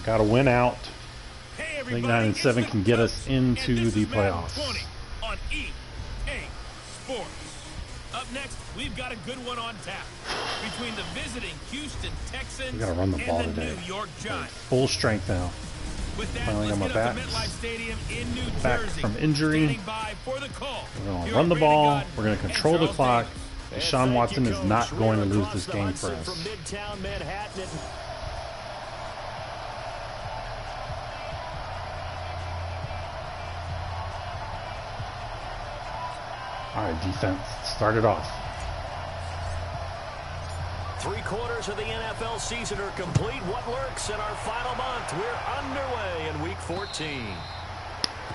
Got to win out. I think 9-7 can get us into the playoffs. On EA Sports. Up next, we've got a good one on tap between the visiting Houston Texans We got to run the ball and the today. New York Giants. Full strength now. With that, Finally let's got my get up back. to MetLife Stadium in New Back Jersey. from injury. Standing by for the call. We're going to Here run the are ball. Brady Gunn We're going to and control the Charles clock. Davis. Deshaun Watson is not Coach. going to We're lose across this the game Hudson for us. From Midtown Manhattan. All right, defense. Start it off. 3/4 of the NFL season are complete. What lurks in our final month? We're underway in Week 14.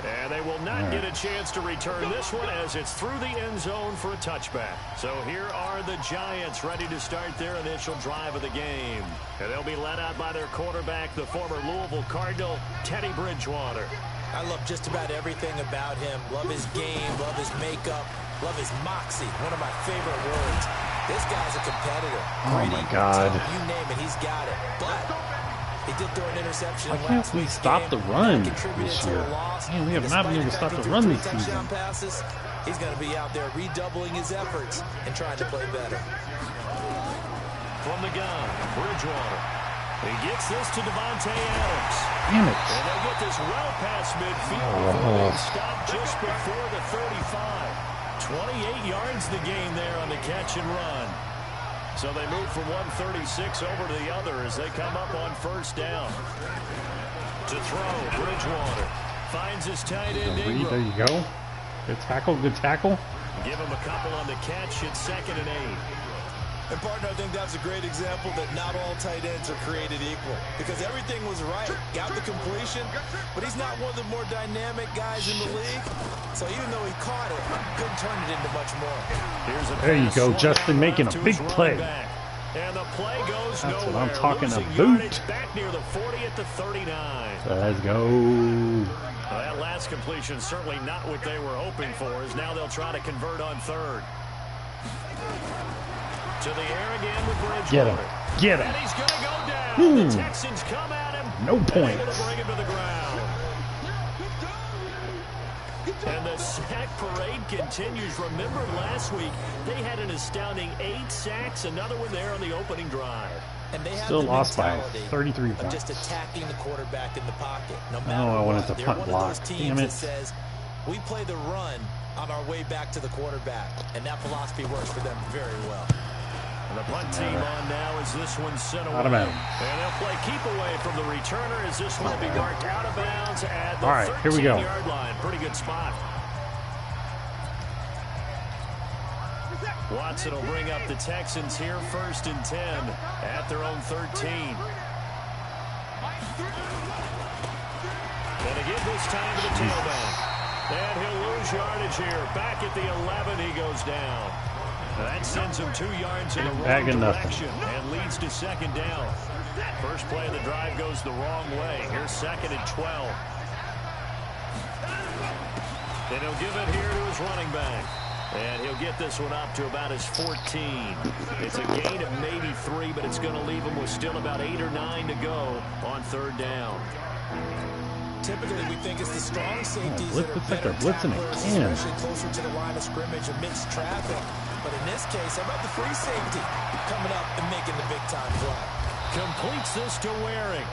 And they will not get a chance to return this one as it's through the end zone for a touchback. So here are the Giants ready to start their initial drive of the game. And they'll be led out by their quarterback, the former Louisville Cardinal, Teddy Bridgewater. I love just about everything about him. Love his game, love his makeup, love his moxie. One of my favorite words. This guy's a competitor. Oh my God. Tough, you name it, he's got it. But he did throw an interception. Why can't we stop the run this year? Man, we have not been able to stop the run this season. Passes, he's going to be out there redoubling his efforts and trying to play better. From the gun, Bridgewater. He gets this to Devontae Adams. Damn it. And they'll get this well past midfield. Stop just before the 35. 28 yards the game there on the catch and run. So they move from 136 over to the other as they come up on first down. To throw, Bridgewater finds his tight end Ingram. There you go. Good tackle, good tackle. Give him a couple on the catch. It's 2nd and 8. And partner, I think that's a great example that not all tight ends are created equal. Because everything was right. Got the completion, but he's not one of the more dynamic guys in the league. So even though he caught it, couldn't turn it into much more. There you go, Justin, making a big play. And the play goes That's nowhere. what I'm talking Losing about. yardage back near the 40 at the 39. Let's go. That last completion certainly not what they were hoping for, as now they'll try to convert on 3rd. To the air again with Bridgewater. Get him. Get him. And he's going to go down. The Texans come at him. No points. Able to bring him to the ground. And the sack parade continues. Remember last week, they had an astounding 8 sacks. Another one there on the opening drive. And they Still have lost by mentality 33 of points. just attacking the quarterback in the pocket. No matter I wanted to what. punt They're one of block. those Damn teams it. that says, we play the run on our way back to the quarterback. And that philosophy works for them very well. And the punt team on now as this one's sent away. Out of bounds. And they'll play keep away from the returner as this one will be marked out of bounds at the All right, here we go. 13-yard line. Pretty good spot. Watson will bring up the Texans here 1st and 10 at their own 13. And again this time to the tailback. And he'll lose yardage here. Back at the 11 he goes down. That sends him 2 yards in the wrong direction and leads to 2nd down. First play of the drive goes the wrong way. Here's 2nd and 12. And he'll give it here to his running back. And he'll get this one up to about his 14. It's a gain of maybe 3, but it's going to leave him with still about 8 or 9 to go on 3rd down. Typically, we think it's the strong safeties that are Looks like better they're blitzing tacklers, again. especially closer to the line of scrimmage amidst traffic. But in this case, how about the free safety coming up and making the big-time play? Completes this to Waring.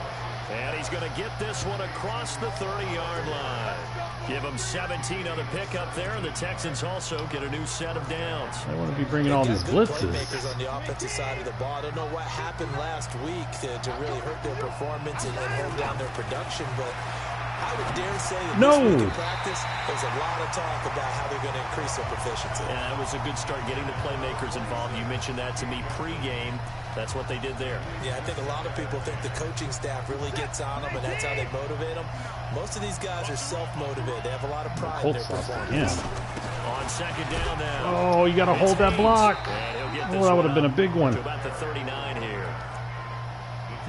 And he's going to get this one across the 30-yard line. Give him 17 on the pickup there, and the Texans also get a new set of downs. I want to be bringing all these blitzes. Playmakers on the offensive side of the ball. I don't know what happened last week to really hurt their performance and hold down their production, but I would dare say that this week in practice, there's a lot of talk about how they're going to increase their proficiency. Yeah, it was a good start getting the playmakers involved. You mentioned that to me pregame. That's what they did there. Yeah, I think a lot of people think the coaching staff really gets on them, and that's how they motivate them. Most of these guys are self-motivated. They have a lot of pride in their performance. On 2nd down now. Oh, you got to hold that block. Oh, that would have been a big one. To about the 39 here.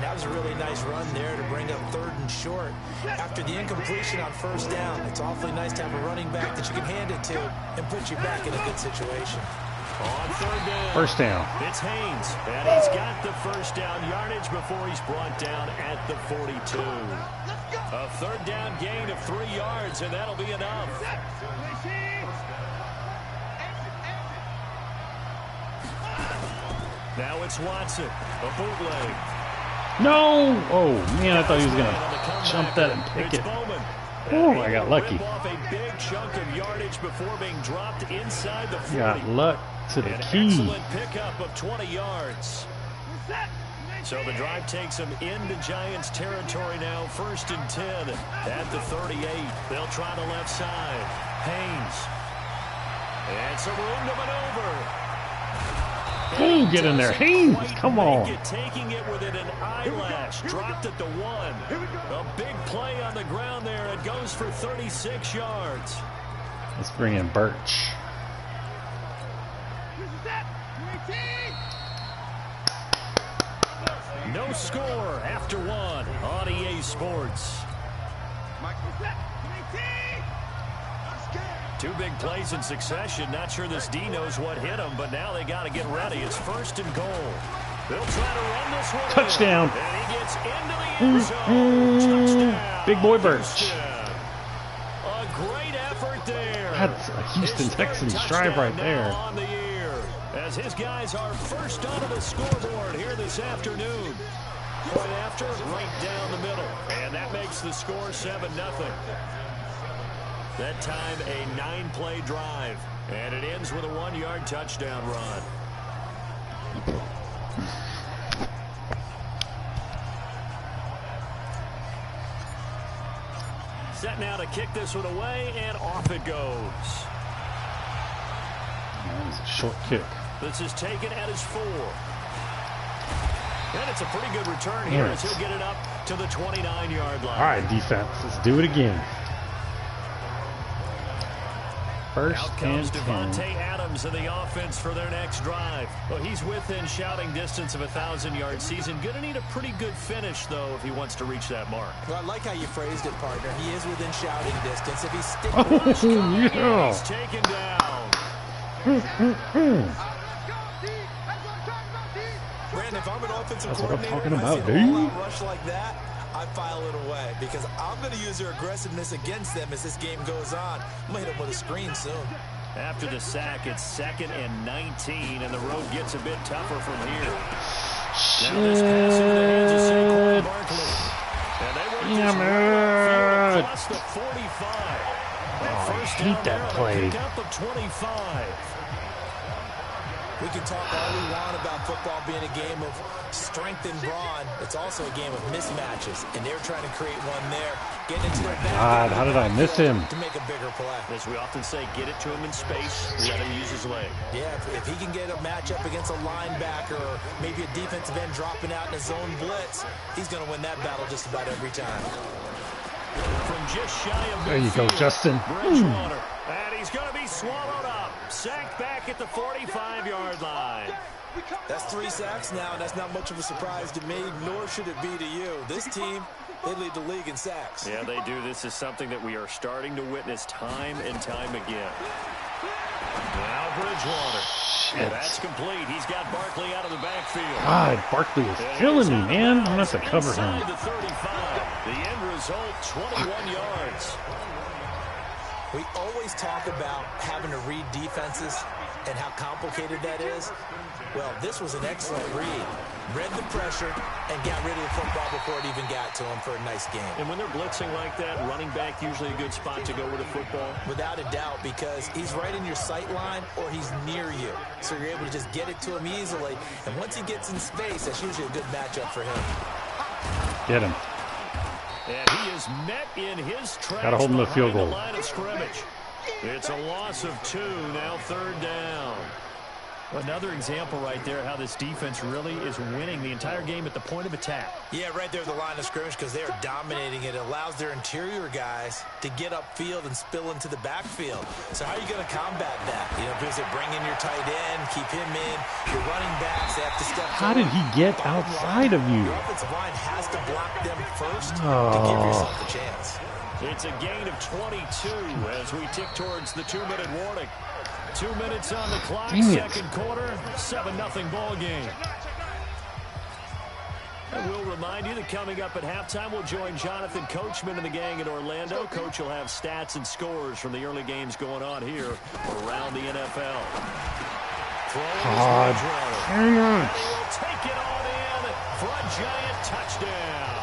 That was a really nice run there to bring up 3rd and short. After the incompletion on 1st down, it's awfully nice to have a running back that you can hand it to and put you back in a good situation. On third down. First down. It's Haynes, and he's got the first down yardage before he's brought down at the 42. A third down gain of 3 yards, and that'll be enough. Now it's Watson, a bootleg. No! Oh, man, I thought he was going to jump that and pick it. Oh, I got lucky. Off a big chunk of yardage before being dropped inside the 40. Got luck to the key. Excellent pickup of 20 yards. So the drive takes them into Giants territory now. 1st and 10 at the 38. They'll try the left side. Haynes. And some room to maneuver. Oh, get in there. Haynes, come on. Taking it within an eyelash. Dropped at the 1. A big play on the ground there. It goes for 36 yards. Let's bring in Birch. No score after 1 on EA Sports. 2 big plays in succession. Not sure this D knows what hit him, but now they got to get ready. It's 1st and goal. They'll try to run this one. Touchdown. And he gets into the end zone. Touchdown. Big boy Birch. A great effort there. That's a Houston Texans drive right there. On the year, as his guys are first onto the scoreboard here this afternoon. Point after, right down the middle. And that makes the score 7-0. That time, a 9-play drive. And it ends with a 1-yard touchdown run. Set now to kick this one away, and off it goes. That was a short kick. This is taken at his 4. And it's a pretty good return here as he'll get it up to the 29-yard line. All right, defense. Let's do it again. First Out comes and 10. Devontae Adams in the offense for their next drive. Well, he's within shouting distance of a 1,000-yard season. Going to need a pretty good finish, though, if he wants to reach that mark. Well, I like how you phrased it, partner. He is within shouting distance. If he's sticking Oh, yeah. He's taken down. Brandon, if I'm an offensive That's what I'm coordinator, talking I about, see an dude. all-out rush like that, I file it away because I'm going to use their aggressiveness against them as this game goes on. I'm going to hit them with a screen soon. After the sack, it's 2nd and 19, and the road gets a bit tougher from here. Now this pass into the hands of Saquon Barkley. And they work this man. across the 45. Oh, I First hate down that there on a play. pickup of 25. We can talk all we want about football being a game of strength and brawn. It's also a game of mismatches, and they're trying to create one there. Get into their back. God, how did I miss him? To make a bigger play. As we often say, get it to him in space, let him use his leg. Yeah, if he can get a matchup against a linebacker or maybe a defensive end dropping out in a zone blitz, he's going to win that battle just about every time. From just shy of There you go, midfield, Justin. Bridgewater. And he's going to be swallowed up. Sacked back at the 45-yard line. That's 3 sacks now, and that's not much of a surprise to me, nor should it be to you. This team, they lead the league in sacks. Yeah, they do. This is something that we are starting to witness time and time again. Now Bridgewater. And that's complete. He's got Barkley out of the backfield. God, Barkley is killing me, man. I'm going to have to cover him. Inside the 35. The end result, 21 yards. We always talk about having to read defenses and how complicated that is. Well, this was an excellent read. Read the pressure and got rid of the football before it even got to him for a nice game. And when they're blitzing like that, running back usually a good spot to go with a football. Without a doubt, because he's right in your sight line or he's near you. So you're able to just get it to him easily. And once he gets in space, that's usually a good matchup for him. Get him. And he is met in his tracks. Gotta hold him to the field goal. Line of scrimmage. It's a loss of 2, now 3rd down. Another example right there how this defense really is winning the entire game at the point of attack. Yeah, right there at the line of scrimmage because they are dominating it. It allows their interior guys to get upfield and spill into the backfield. So how are you going to combat that? You know, because they bring in your tight end, keep him in, your running backs, they have to step How did he get outside of you? Your offensive line has to block them first to give yourself a chance. It's a gain of 22 as we tick towards the 2-minute warning. 2 minutes on the clock, second quarter, 7-0 ball game. And we'll remind you that coming up at halftime, we'll join Jonathan Coachman and the gang in Orlando. Coach will have stats and scores from the early games going on here around the NFL. God, hang on. He will take it on in for a giant touchdown.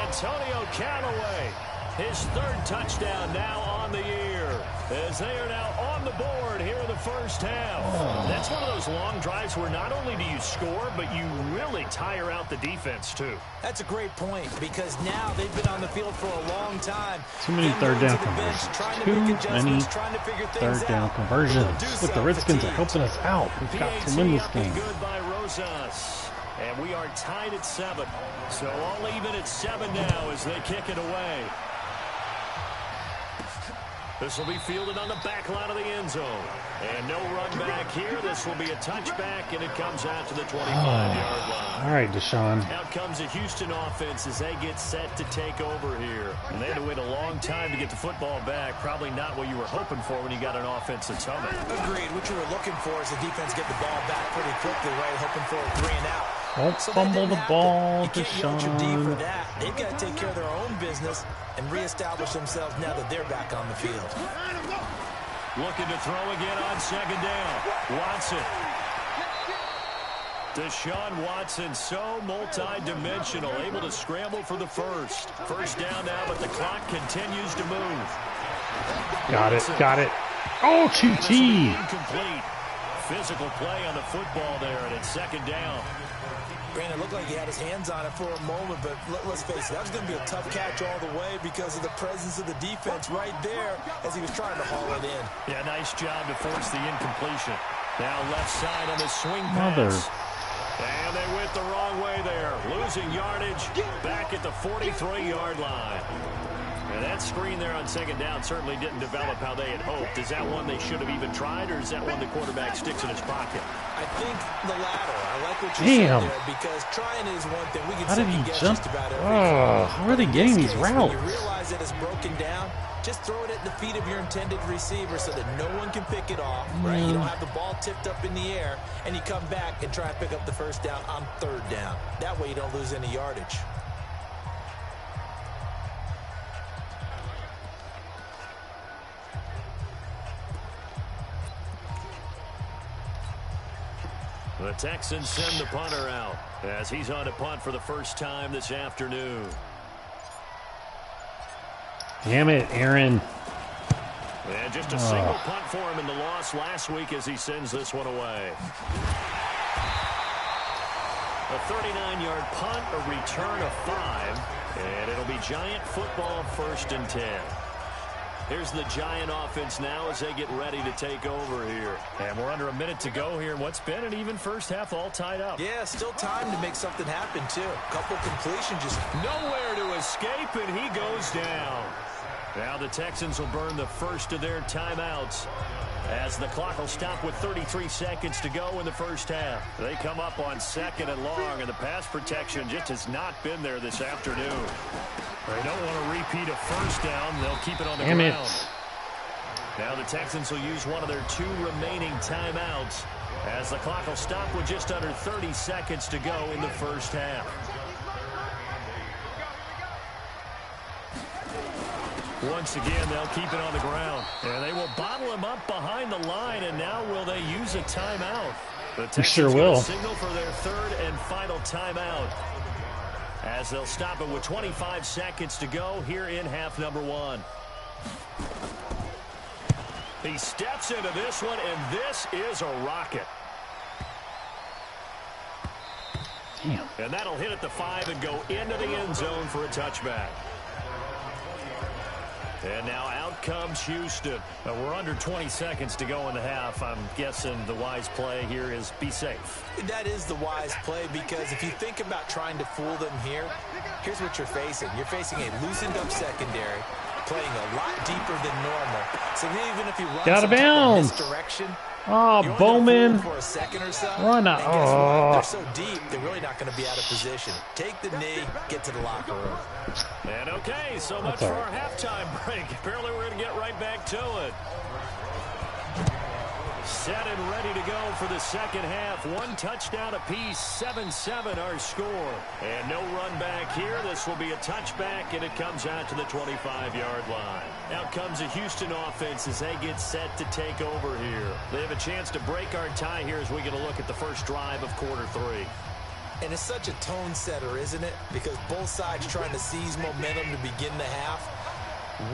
Antonio Callaway, his third touchdown now on the year, as they are now on the board here in the first half. That's one of those long drives where not only do you score, but you really tire out the defense, too. That's a great point, because now they've been on the field for a long time. Too many third down conversions. Too many third down conversions. Look, the Redskins are helping us out. We've got to win this game. Good by Rosas. And we are tied at 7. So all even at 7 now as they kick it away. This will be fielded on the back line of the end zone. And no run back here. This will be a touchback, and it comes out to the 25-yard line. All right, Deshaun. Out comes the Houston offense as they get set to take over here. And they had to wait a long time to get the football back. Probably not what you were hoping for when you got an offense that's humming. Agreed. What you were looking for is the defense get the ball back pretty quickly, right? Hoping for a 3 and out. Don't fumble the ball, Deshaun. They've got to take care of their own business and reestablish themselves now that they're back on the field. Looking to throw again on second down. Watson. Deshaun Watson, so multi-dimensional, able to scramble for the first. First down now, but the clock continues to move. Got it, got it. Oh, QT. Incomplete. Physical play on the football there, and it's second down. Brandon, it looked like he had his hands on it for a moment, but let's face it, that was going to be a tough catch all the way because of the presence of the defense right there as he was trying to haul it in. Yeah, nice job to force the incompletion. Now left side on the swing pass. And they went the wrong way there. Losing yardage back at the 43-yard line. And that screen there on second down certainly didn't develop how they had hoped. Is that one they should have even tried, or is that one the quarterback sticks in his pocket? I think the latter. I like what you said there, because trying is one thing. We can second guess just about everything. How are they getting these routes? When you realize that it's broken down, just throw it at the feet of your intended receiver so that no one can pick it off, right? You don't have the ball tipped up in the air, and you come back and try and pick up the first down on third down. That way you don't lose any yardage. The Texans send the punter out as he's on to punt for the first time this afternoon. Damn it, Aaron. And just a single punt for him in the loss last week as he sends this one away. A 39-yard punt, a return of 5, and it'll be Giant football, 1st and 10. Here's the Giant offense now as they get ready to take over here. And we're under a minute to go here in what's been an even first half, all tied up. Yeah, still time to make something happen, too. Couple completions, just nowhere to escape, and he goes down. Now the Texans will burn the first of their timeouts as the clock will stop with 33 seconds to go in the first half. They come up on 2nd and long, and the pass protection just has not been there this afternoon. They don't want to repeat a first down. They'll keep it on the ground. Now the Texans will use one of their 2 remaining timeouts as the clock will stop with just under 30 seconds to go in the first half. Once again, they'll keep it on the ground. And they will bottle him up behind the line, and now will they use a timeout? The Texans sure will. Signal for their 3rd and final timeout as they'll stop it with 25 seconds to go here in half number 1. He steps into this one, and this is a rocket. Damn. And that'll hit at the 5 and go into the end zone for a touchback. And now out comes Houston. We're under 20 seconds to go in the half. I'm guessing the wise play here is be safe. That is the wise play, because if you think about trying to fool them here, here's what you're facing. You're facing a loosened up secondary, playing a lot deeper than normal. So even if you run out of bounds, misdirection, Bowman. For a second or so. Run out. Oh. They're so deep, they're really not going to be out of position. Take the knee, get to the locker room. And okay, so much for our halftime break. Apparently we're going to get right back to it. Set and ready to go for the second half. One touchdown apiece, 7-7 our score. And no run back here. This will be a touchback, and it comes out to the 25-yard line. Out comes the Houston offense as they get set to take over here. They have a chance to break our tie here as we get a look at the first drive of quarter 3. And it's such a tone setter, isn't it? Because both sides trying to seize momentum to begin the half.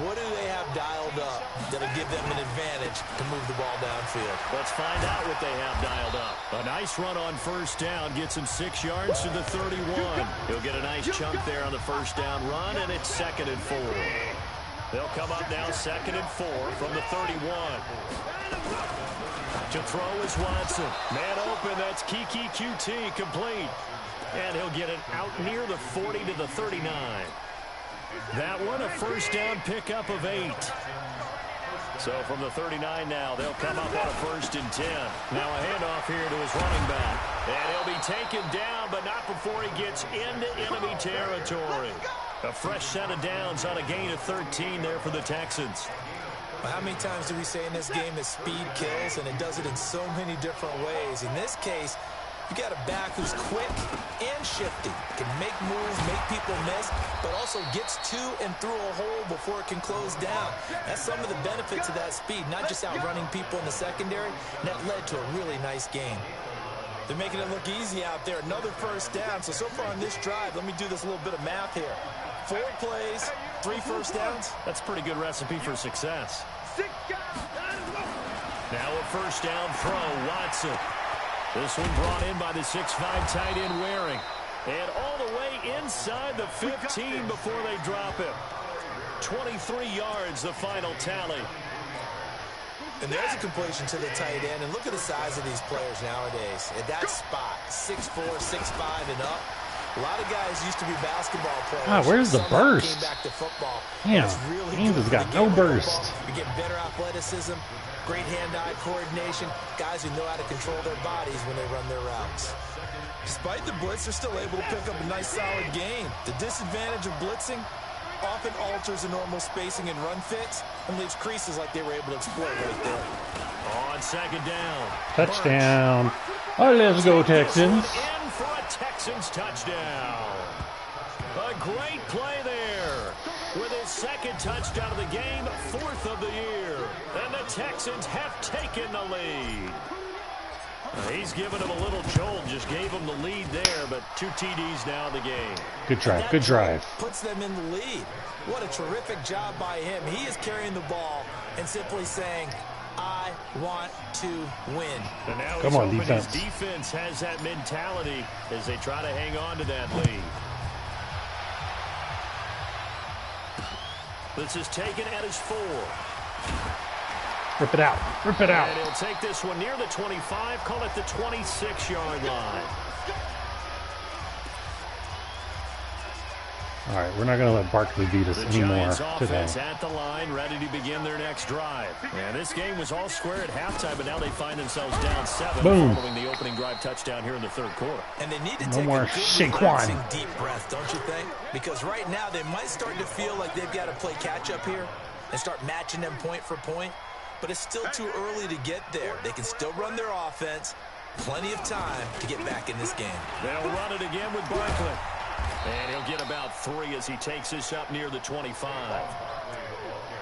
What do they have dialed up that'll give them an advantage to move the ball downfield? Let's find out what they have dialed up. A nice run on first down gets him 6 yards to the 31. He'll get a nice chunk there on the first down run, and it's 2nd and 4. They'll come up now 2nd and 4 from the 31. To throw is Watson. Man open, that's Kiki QT, complete. And he'll get it out near the 40 to the 39. That one, a first down pickup of 8. So from the 39 now, they'll come up on a 1st and 10. Now a handoff here to his running back. And he'll be taken down, but not before he gets into enemy territory. A fresh set of downs on a gain of 13 there for the Texans. How many times do we say in this game that speed kills, and it does it in so many different ways? In this case, you got a back who's quick and shifty, can make moves, make people miss, but also gets to and through a hole before it can close down. That's some of the benefits of that speed, not just outrunning people in the secondary, and that led to a really nice game. They're making it look easy out there. Another first down. So far on this drive, let me do this little bit of math here. 4 plays, 3 first downs. That's a pretty good recipe for success. Now a first down throw, Watson. This one brought in by the 6'5" tight end Waring. And all the way inside the 15 before they drop him. 23 yards, the final tally. And there's a completion to the tight end. And look at the size of these players nowadays. At that spot, 6'4", 6'5", and up. A lot of guys used to be basketball players. Ah, where's the burst? Came back to football. Damn, really Kansas got no burst. You get better athleticism, great hand-eye coordination, guys who know how to control their bodies when they run their routes. Despite the blitz, they're still able to pick up a nice, solid gain. The disadvantage of blitzing often alters the normal spacing and run fits and leaves creases like they were able to exploit right there. On second down. Touchdown. Oh, let's go, Texans. In for a Texans touchdown. A great play there. With his 2nd touchdown of the game, 4th of the year. And the Texans have taken the lead. He's given him a little jolt, just gave him the lead there, but 2 TDs now in the game. Good drive, good drive. Puts them in the lead. What a terrific job by him. He is carrying the ball and simply saying, I want to win. And now Come on, defense. His defense has that mentality as they try to hang on to that lead. This is taken at his 4. Rip it out. Rip it out. And he'll take this one near the 25, call it the 26-yard line. All right, we're not going to let Barkley beat us anymore today. At the line, ready to begin their next drive. And this game was all square at halftime, but now they find themselves down 7 Boom. following the opening drive touchdown here in the 3rd quarter. And they need to No take more a good relaxing deep breath, don't you think? Because right now they might start to feel like they've got to play catch-up here and start matching them point for point. But it's still too early to get there. They can still run their offense. Plenty of time to get back in this game. They'll run it again with Barkley. And he'll get about 3 as he takes this up near the 25.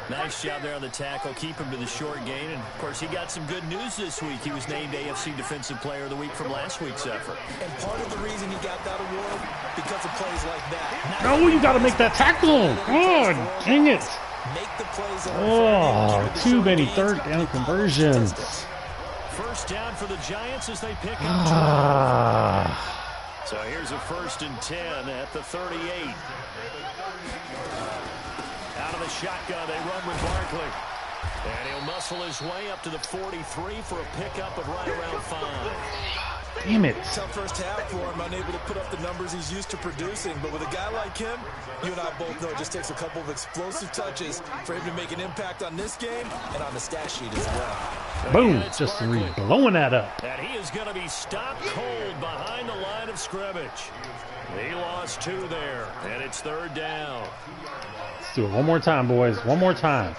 Nice job there on the tackle. Keep him to the short gain. And, of course, he got some good news this week. He was named AFC Defensive Player of the Week from last week's effort. And part of the reason he got that award, because of plays like that. No, you got to make that tackle. Oh, dang it. Make the plays that Oh, too many 3rd down conversions. First down for the Giants as they pick up. So here's a 1st and 10 at the 38. Out of the shotgun, they run with Barkley. And he'll muscle his way up to the 43 for a pickup of right around 5. Damn it. Tough first half for him, unable to put up the numbers he's used to producing. But with a guy like him, you and I both know it just takes a couple of explosive touches for him to make an impact on this game and on the stat sheet as well. Boom. Just blowing that up. And he is going to be stopped cold behind the line of scrimmage. He lost 2 there, and it's 3rd down. Let's do it one more time, boys. One more time.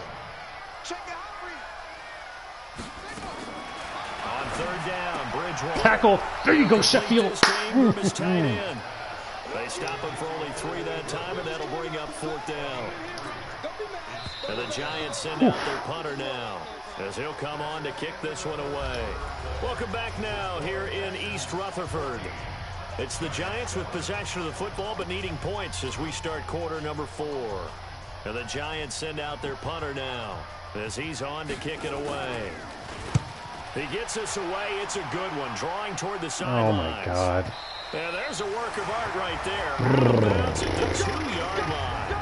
Tackle. There you go, Sheffield. They stop him for only 3 that time, and that'll bring up 4th down. And the Giants send out their punter now, as he'll come on to kick this one away. Welcome back now here in East Rutherford. It's the Giants with possession of the football, but needing points as we start quarter number 4. And the Giants send out their punter now, as he's on to kick it away. He gets us away. It's a good one, drawing toward the sidelines. Oh, my God. And there's a work of art right there. Bounce at the 2-yard line.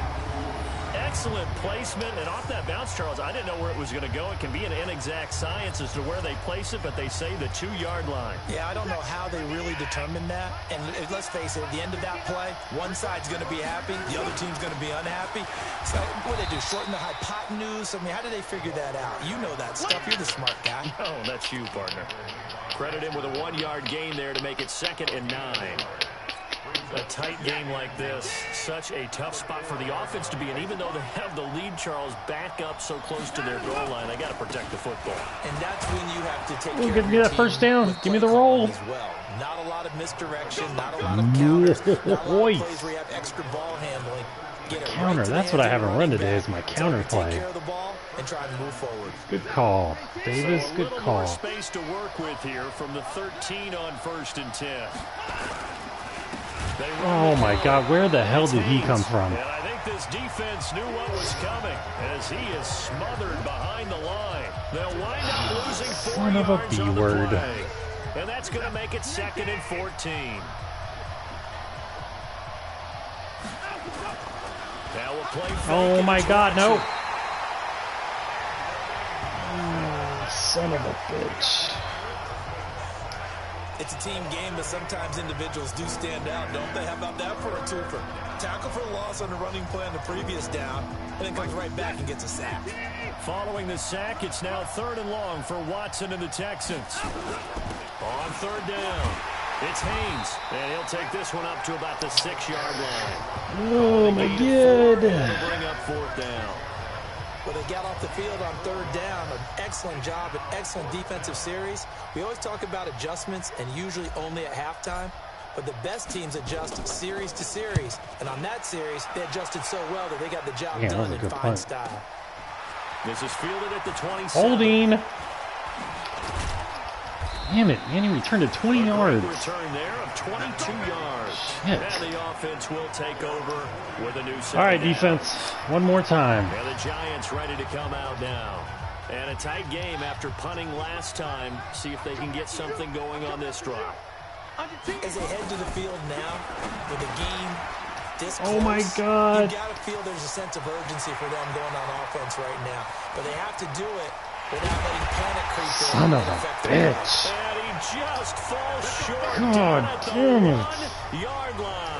Excellent placement, and off that bounce, Charles, I didn't know where it was going to go. It can be an inexact science as to where they place it, but they say the 2-yard line. Yeah, I don't know how they really determined that. And let's face it, at the end of that play, one side's going to be happy, the other team's going to be unhappy. So what do they do, shorten the hypotenuse? I mean, how do they figure that out? You know that stuff. You're the smart guy. Oh, that's you, partner. Credit him with a 1-yard gain there to make it 2nd and 9. A tight game like this, such a tough spot for the offense to be in. Even though they have the lead, Charles, back up so close to their goal line, they got to protect the football. And that's when you have to take Ooh, care of give me that first down. Give me the roll. As well. Not a lot of misdirection, not a lot of counters, not a lot of plays where you have extra ball handling. Get it Counter. right to That's the what I hands of haven't the run running today back. is my counter Take play. care of the ball and try and move forward. Good call. Davis, So a good little call. more space to work with here from the 13 on 1st and 10. Oh, my God. Where the hell did he come from? And I think this defense knew what was coming as he is smothered behind the line. They'll wind up losing 4 Son of a yards on the B-word. play. And that's going to make it 2nd and 14. Now we'll play Oh, my God. No. Oh, son of a bitch. It's a team game, but sometimes individuals do stand out, don't they? How about that for a twofer? Tackle for loss on the running play on the previous down, and then comes right back and gets a sack. Following the sack, it's now 3rd and long for Watson and the Texans. On 3rd down, it's Haynes, and he'll take this one up to about the 6-yard line. Oh, my God. Bring up 4th down. Well, they got off the field on 3rd down. An excellent job, an excellent defensive series. We always talk about adjustments, and usually only at halftime. But the best teams adjust series to series. And on that series, they adjusted so well that they got the job done in fine style. This is fielded at the 27. Holding. Damn it, man. He returned it 20 yards. Return there of 22 yards. Shit. And the offense will take over with a new set. All right, defense. One more time. And the Giants ready to come out now. And a tight game after punting last time. See if they can get something going on this drive. As they head to the field now with the game this close, Oh, my God. You got to feel there's a sense of urgency for them going on offense right now. But they have to do it without letting panic creep in. Son of a bitch. And he just falls short. God damn it. 1-yard line.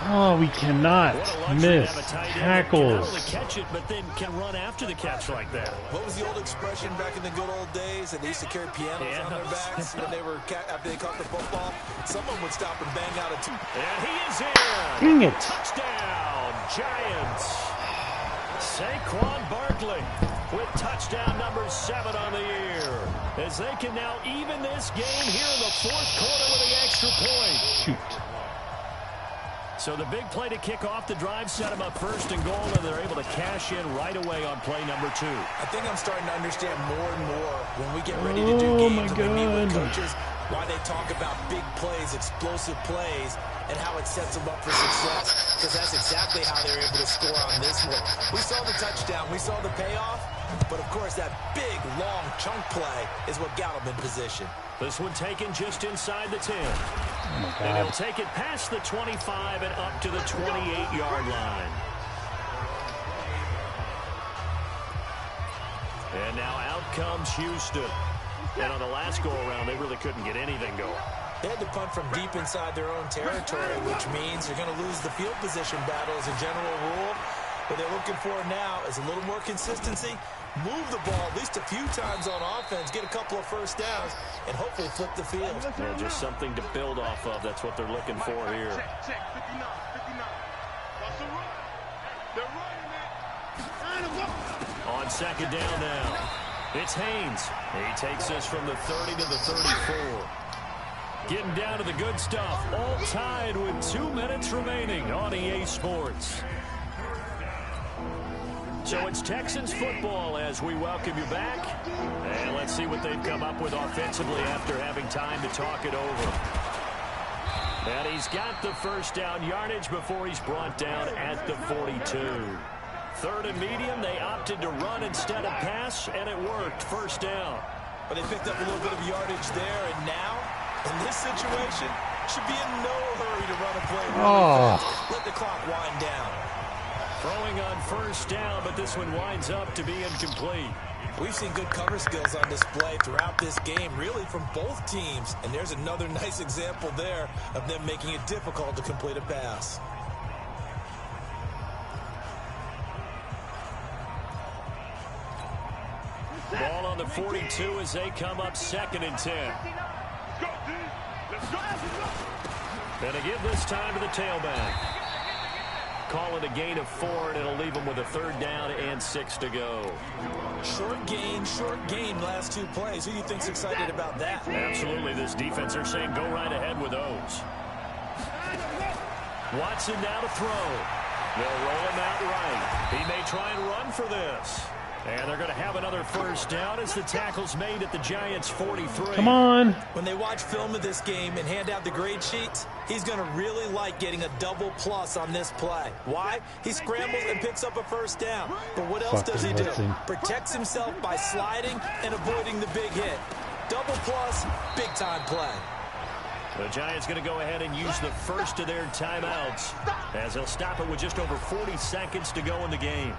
Oh, we cannot miss tackles. Not only catch it, but then can run after the catch like that. What was the old expression back in the good old days that they used to carry pianos on their backs when they were after they caught the football? Someone would stop and bang out a two. And he is in. Dang it. Touchdown, Giants. Saquon Barkley with touchdown number 7 on the year. As they can now even this game here in the 4th quarter with the extra point. Shoot. So the big play to kick off the drive set them up 1st and goal, and they're able to cash in right away on play number 2. I think I'm starting to understand more and more when we get ready to do games and we meet with coaches, why they talk about big plays, explosive plays, and how it sets them up for success. Because that's exactly how they're able to score on this one. We saw the touchdown. We saw the payoff. But, of course, that big, long chunk play is what got them in position. This one taken just inside the 10. Oh, my And he'll God. take it past the 25 and up to the 28-yard line. And now out comes Houston. And on the last go-around, they really couldn't get anything going. They had to punt from deep inside their own territory, which means you're going to lose the field position battle as a general rule. What they're looking for now is a little more consistency, move the ball at least a few times on offense, get a couple of first downs, and hopefully flip the field. Yeah, just something to build off of. That's what they're looking for here. On 2nd down now. It's Haynes. He takes us from the 30 to the 34. Getting down to the good stuff. All tied with 2 minutes remaining on EA Sports. So it's Texans football as we welcome you back. And let's see what they've come up with offensively after having time to talk it over. And he's got the first down yardage before he's brought down at the 42. Third and medium, they opted to run instead of pass, and it worked. First down. But they picked up a little bit of yardage there, and now, in this situation, should be in no hurry to run a play really fast. Let the clock wind down. Throwing on first down, but this one winds up to be incomplete. We've seen good cover skills on display throughout this game, really from both teams. And there's another nice example there of them making it difficult to complete a pass. Ball on the 42 as they come up 2nd and 10. Gonna give this time to the tailback. Call it a gain of 4, and it'll leave them with a 3rd down and 6 to go. Short gain last 2 plays. Who do you think's excited about that? Absolutely. This defense, they're saying go right ahead with those. Watson now to throw. They'll roll him out right. He may try and run for this. And they're going to have another first down as the tackle's made at the Giants' 43. Come on. When they watch film of this game and hand out the grade sheets, he's going to really like getting a double plus on this play. Why? He scrambles and picks up a first down. But what else does he do? Protects himself by sliding and avoiding the big hit. Double plus, big time play. The Giants going to go ahead and use the first of their timeouts as they'll stop it with just over 40 seconds to go in the game.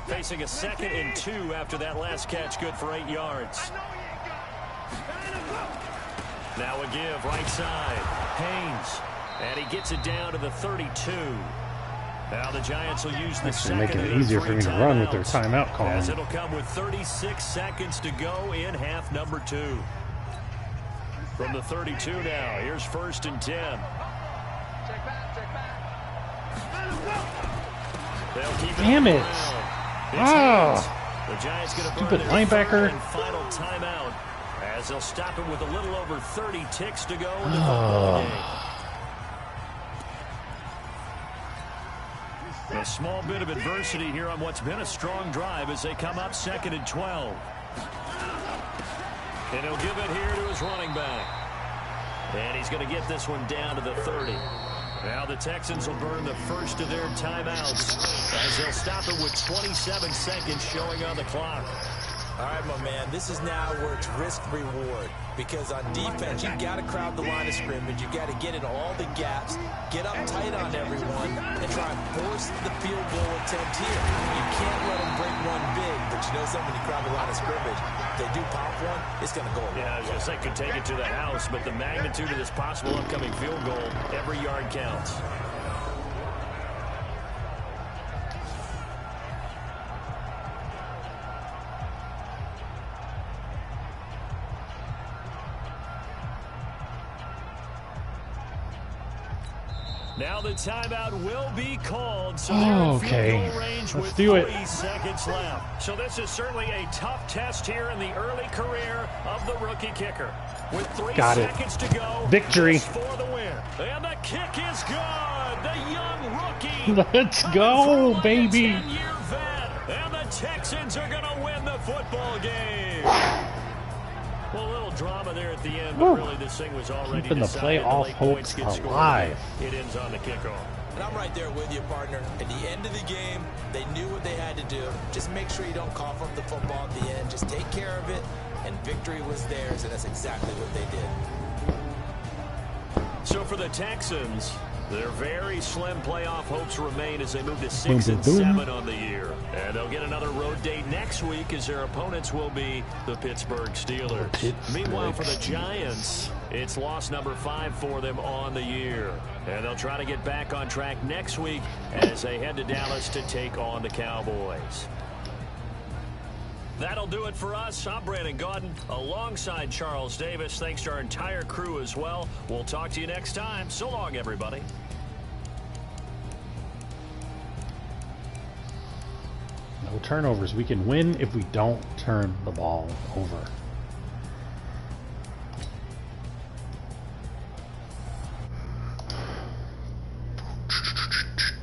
Facing a 2nd and 2 after that last catch, good for 8 yards. Now a give, right side. Haynes. And he gets it down to the 32. Now the Giants will use the second. Making it easier for me to run with their timeout call. As it'll come with 36 seconds to go in half number 2. From the 32 now, here's 1st and 10. They'll keep Damn it. The Giants going to stupid linebacker. Final timeout as they'll stop it with a little over 30 ticks to go in the football game. A small bit of adversity here on what's been a strong drive as they come up 2nd and 12. And he'll give it here to his running back. And he's going to get this one down to the 30. Now the Texans will burn the first of their timeouts as they'll stop it with 27 seconds showing on the clock. All right, my man, this is now where it's risk-reward. Because on defense, you've got to crowd the line of scrimmage. You've got to get in all the gaps, get up tight on everyone, and try and force the field goal attempt here. You can't let them break one big, but you know something, when you crowd the line of scrimmage, if they do pop one, it's going to go away. Yeah, I was going to say, could take it to the house, but the magnitude of this possible upcoming field goal, every yard counts. Now the timeout will be called. So okay, let's do it. 30 seconds left. So this is certainly a tough test here in the early career of the rookie kicker. With 3 seconds to go. Victory. For the win. And the kick is good. The young rookie. Let's go, baby. 10-year vet. And the Texans are going to win the football game. Well, a little drama there at the end, but really this thing was already keeping the playoff hopes alive. It ends on the kickoff. And I'm right there with you, partner. At the end of the game, they knew what they had to do. Just make sure you don't cough up the football at the end. Just take care of it, and victory was theirs, and that's exactly what they did. So for the Texans, their very slim playoff hopes remain as they move to 6 and 7 on the year. And they'll get another road date next week as their opponents will be the Pittsburgh Steelers. Meanwhile, for the Giants, it's loss number 5 for them on the year. And they'll try to get back on track next week as they head to Dallas to take on the Cowboys. That'll do it for us. I'm Brandon Gaudin alongside Charles Davis. Thanks to our entire crew as well. We'll talk to you next time. So long, everybody. No turnovers. We can win if we don't turn the ball over.